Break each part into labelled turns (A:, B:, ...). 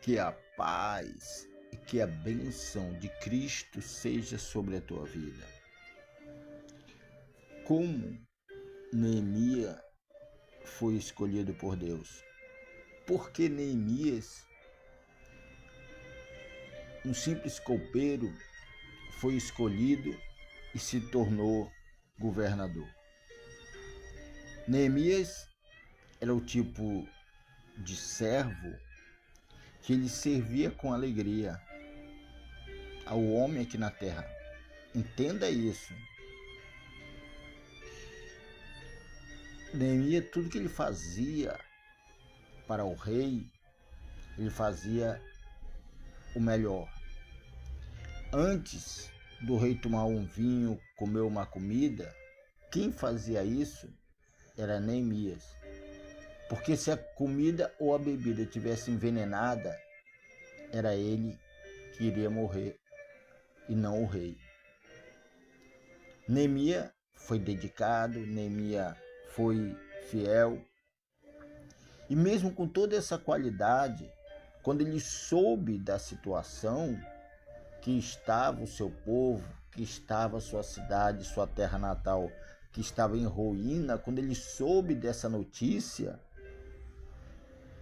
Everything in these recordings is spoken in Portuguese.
A: Que a paz e que a bênção de Cristo seja sobre a tua vida. Como Neemias foi escolhido por Deus? Porque Neemias, um simples copeiro, foi escolhido e se tornou governador. Neemias era o tipo de servo que ele servia com alegria ao homem aqui na terra. Entenda isso. Neemias, tudo que ele fazia para o rei, ele fazia o melhor. Antes do rei tomar um vinho, comer uma comida, quem fazia isso era Neemias. Porque se a comida ou a bebida tivesse envenenada, era ele que iria morrer e não o rei. Neemias foi dedicado, Neemias foi fiel. E mesmo com toda essa qualidade, quando ele soube da situação que estava o seu povo, que estava a sua cidade, sua terra natal, que estava em ruína, quando ele soube dessa notícia,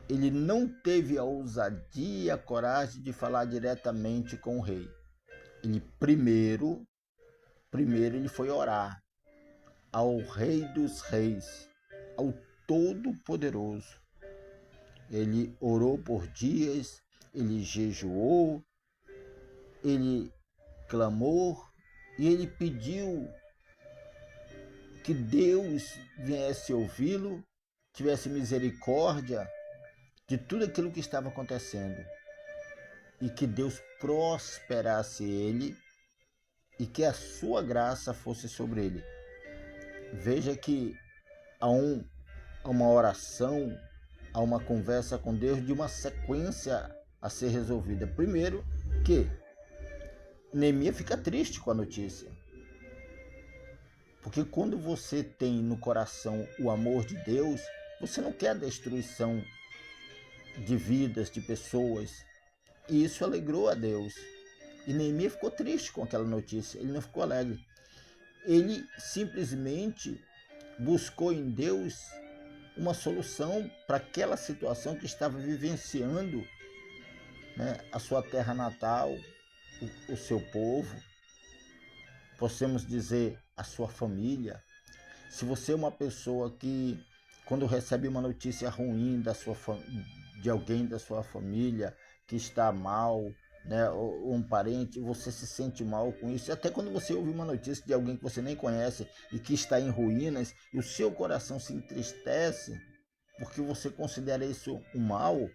A: ele não teve a ousadia e a coragem de falar diretamente com o rei. Ele primeiro ele foi orar ao Rei dos Reis, ao Todo-Poderoso. Ele orou por dias, ele jejuou, ele clamou e ele pediu que Deus viesse ouvi-lo, tivesse misericórdia de tudo aquilo que estava acontecendo e que Deus prosperasse ele e que a sua graça fosse sobre ele. Veja que há uma oração, há uma conversa com Deus de uma sequência a ser resolvida. Primeiro, que Neemias fica triste com a notícia. Porque quando você tem no coração o amor de Deus, você não quer a destruição de vidas, de pessoas. E isso alegrou a Deus. E Neemias ficou triste com aquela notícia, ele não ficou alegre. Ele simplesmente buscou em Deus uma solução para aquela situação que estava vivenciando, né, a sua terra natal, o seu povo, possamos dizer a sua família. Se você é uma pessoa que, quando recebe uma notícia ruim de alguém da sua família que está mal, né, ou um parente, você se sente mal com isso. Até quando você ouve uma notícia de alguém que você nem conhece e que está em ruínas, e o seu coração se entristece porque você considera isso um mal,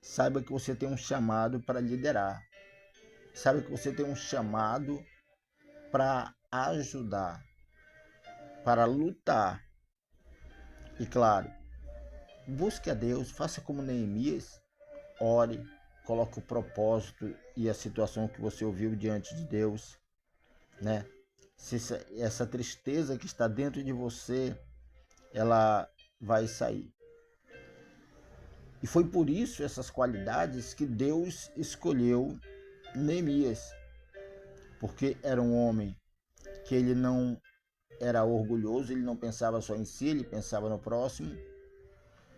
A: saiba que você tem um chamado para liderar. Saiba que você tem um chamado para ajudar, para lutar. E claro, busque a Deus, faça como Neemias, ore, coloque o propósito e a situação que você ouviu diante de Deus, né? Se essa tristeza que está dentro de você, ela vai sair. E foi por isso essas qualidades que Deus escolheu Neemias, porque era um homem que ele não era orgulhoso, ele não pensava só em si, ele pensava no próximo.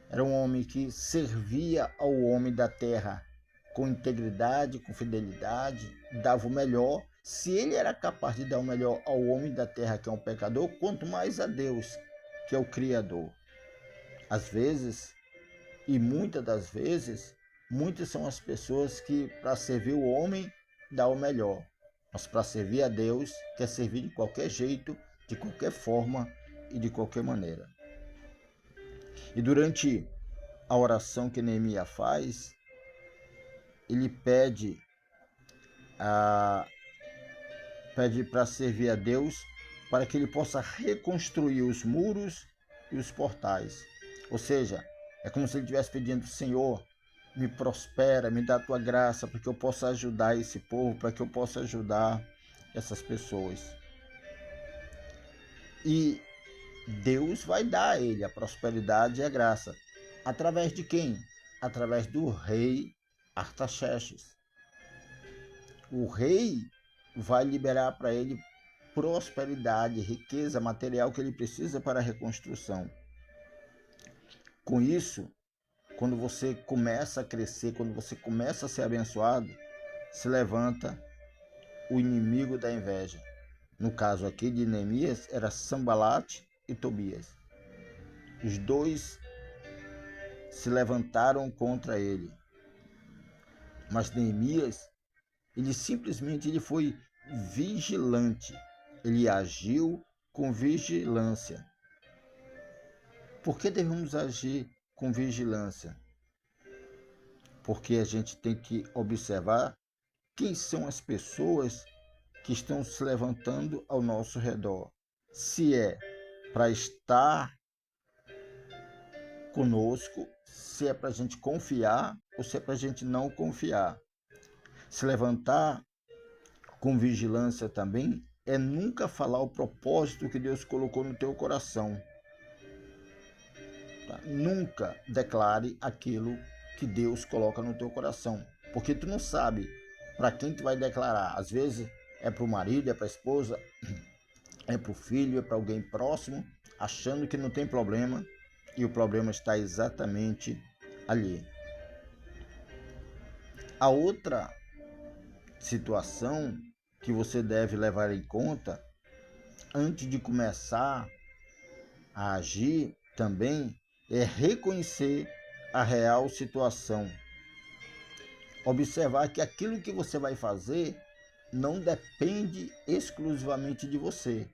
A: Era um homem que servia ao homem da terra com integridade, com fidelidade, dava o melhor. Se ele era capaz de dar o melhor ao homem da terra, que é um pecador, quanto mais a Deus, que é o Criador. Às vezes, e muitas das vezes, muitas são as pessoas que, para servir o homem, dá o melhor. Mas para servir a Deus, quer servir de qualquer jeito, de qualquer forma e de qualquer maneira. E durante a oração que Neemias faz, ele pede para servir a Deus, para que ele possa reconstruir os muros e os portais. Ou seja, é como se ele estivesse pedindo: Senhor, me prospera, me dá a tua graça, para que eu possa ajudar esse povo, para que eu possa ajudar essas pessoas. E Deus vai dar a ele a prosperidade e a graça. Através de quem? Através do rei Artaxerxes. O rei vai liberar para ele prosperidade, riqueza material que ele precisa para a reconstrução. Com isso, quando você começa a crescer, quando você começa a ser abençoado, se levanta o inimigo da inveja. No caso aqui de Neemias, era Sambalate e Tobias. Os dois se levantaram contra ele. Mas Neemias, ele foi vigilante. Ele agiu com vigilância. Por que devemos agir com vigilância? Porque a gente tem que observar quem são as pessoas que estão se levantando ao nosso redor. Se é para estar conosco, se é para a gente confiar ou se é para a gente não confiar. Se levantar com vigilância também é nunca falar o propósito que Deus colocou no teu coração. Tá? Nunca declare aquilo que Deus coloca no teu coração, porque tu não sabe para quem tu vai declarar. Às vezes é para o marido, é para a esposa, é para o filho, é para alguém próximo, achando que não tem problema, e o problema está exatamente ali. A outra situação que você deve levar em conta antes de começar a agir também é reconhecer a real situação. Observar que aquilo que você vai fazer não depende exclusivamente de você,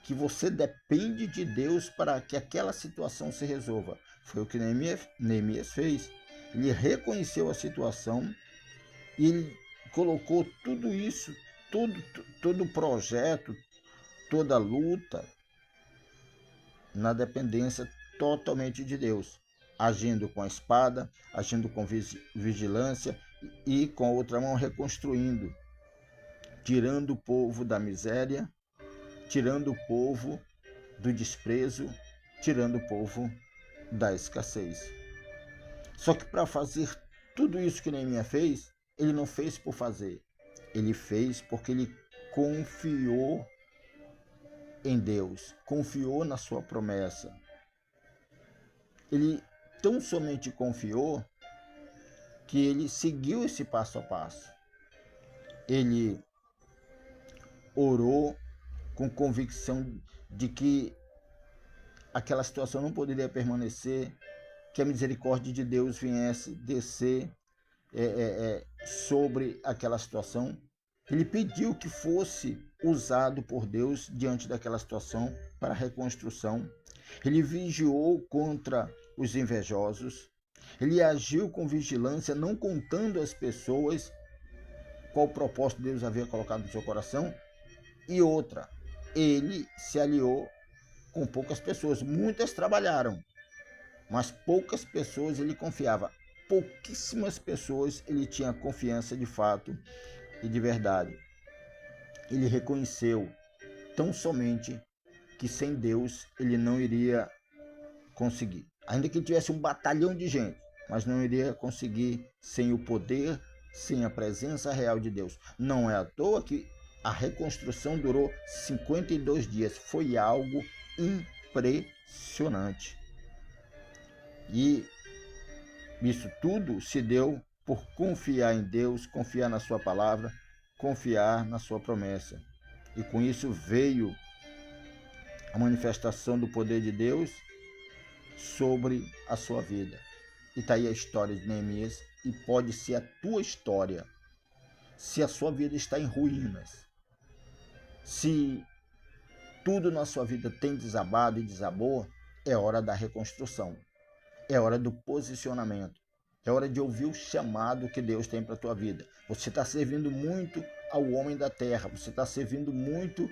A: que você depende de Deus para que aquela situação se resolva. Foi o que Neemias fez. Ele reconheceu a situação e ele colocou tudo isso, todo o projeto, toda a luta na dependência totalmente de Deus, agindo com a espada, agindo com vigilância e com a outra mão reconstruindo, tirando o povo da miséria, tirando o povo do desprezo, tirando o povo da escassez. Só que para fazer tudo isso que Neemias fez, ele não fez por fazer. Ele fez porque ele confiou em Deus, confiou na sua promessa. Ele tão somente confiou que ele seguiu esse passo a passo. Ele orou com convicção de que aquela situação não poderia permanecer, que a misericórdia de Deus viesse descer sobre aquela situação. Ele pediu que fosse usado por Deus diante daquela situação para a reconstrução. Ele vigiou contra os invejosos. Ele agiu com vigilância, não contando às pessoas qual propósito Deus havia colocado no seu coração. E outra, ele se aliou com poucas pessoas. Muitas trabalharam, mas poucas pessoas ele confiava. Pouquíssimas pessoas ele tinha confiança de fato e de verdade. Ele reconheceu tão somente que sem Deus ele não iria conseguir. Ainda que ele tivesse um batalhão de gente, mas não iria conseguir sem o poder, sem a presença real de Deus. Não é à toa que a reconstrução durou 52 dias. Foi algo impressionante. E isso tudo se deu por confiar em Deus, confiar na sua palavra, confiar na sua promessa. E com isso veio a manifestação do poder de Deus sobre a sua vida. E está aí a história de Neemias, e pode ser a tua história. Se a sua vida está em ruínas, se tudo na sua vida tem desabado e desabou, é hora da reconstrução. É hora do posicionamento. É hora de ouvir o chamado que Deus tem para a tua vida. Você está servindo muito ao homem da terra. Você está servindo muito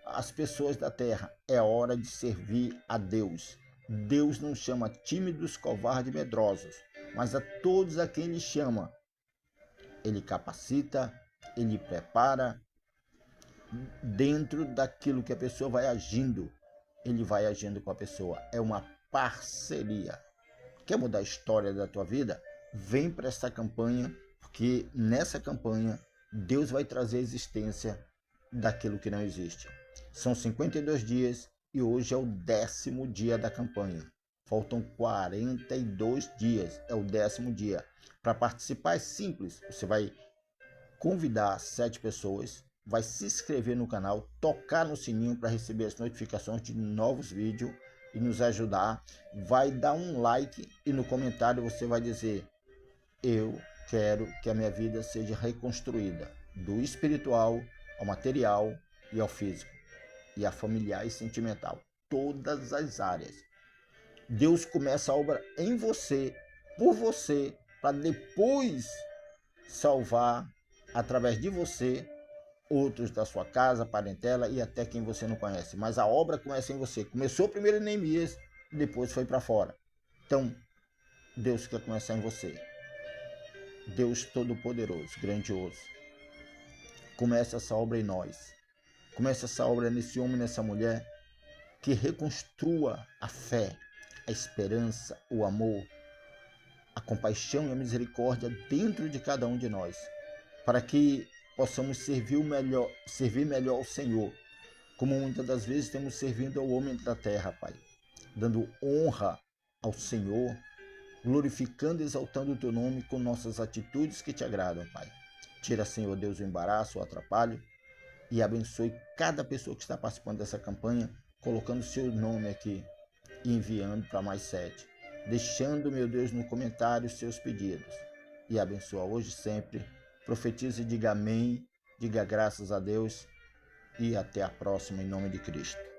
A: às pessoas da terra. É hora de servir a Deus. Deus não chama tímidos, covardes e medrosos, mas a todos a quem Ele chama, Ele capacita, Ele prepara. Dentro daquilo que a pessoa vai agindo, Ele vai agindo com a pessoa. É uma parceria. Quer mudar a história da tua vida? vem para essa campanha, porque nessa campanha Deus vai trazer a existência daquilo que não existe. São 52 dias e hoje é o 10º dia da campanha. Faltam 42 dias, é o 10º dia. Para participar é simples, você vai convidar 7 pessoas, vai se inscrever no canal, tocar no sininho para receber as notificações de novos vídeos e nos ajudar. Vai dar um like e no comentário você vai dizer: eu quero que a minha vida seja reconstruída, do espiritual ao material e ao físico, e a familiar e sentimental, todas as áreas. Deus começa a obra em você, por você, para depois salvar, através de você, outros da sua casa, parentela e até quem você não conhece. Mas a obra começa em você. Começou primeiro em Neemias, depois foi para fora. Então, Deus quer começar em você. Deus Todo-Poderoso, grandioso, comece essa obra em nós. Comece essa obra nesse homem, nessa mulher, que reconstrua a fé, a esperança, o amor, a compaixão e a misericórdia dentro de cada um de nós, para que possamos servir melhor ao Senhor, como muitas das vezes temos servindo ao homem da terra, Pai, dando honra ao Senhor, glorificando e exaltando o Teu nome com nossas atitudes que Te agradam, Pai. Tira, Senhor Deus, o embaraço, o atrapalho e abençoe cada pessoa que está participando dessa campanha, colocando seu nome aqui e enviando para mais 7, deixando, meu Deus, no comentário seus pedidos. E abençoa hoje e sempre. Profetize e diga amém, diga graças a Deus e até a próxima em nome de Cristo.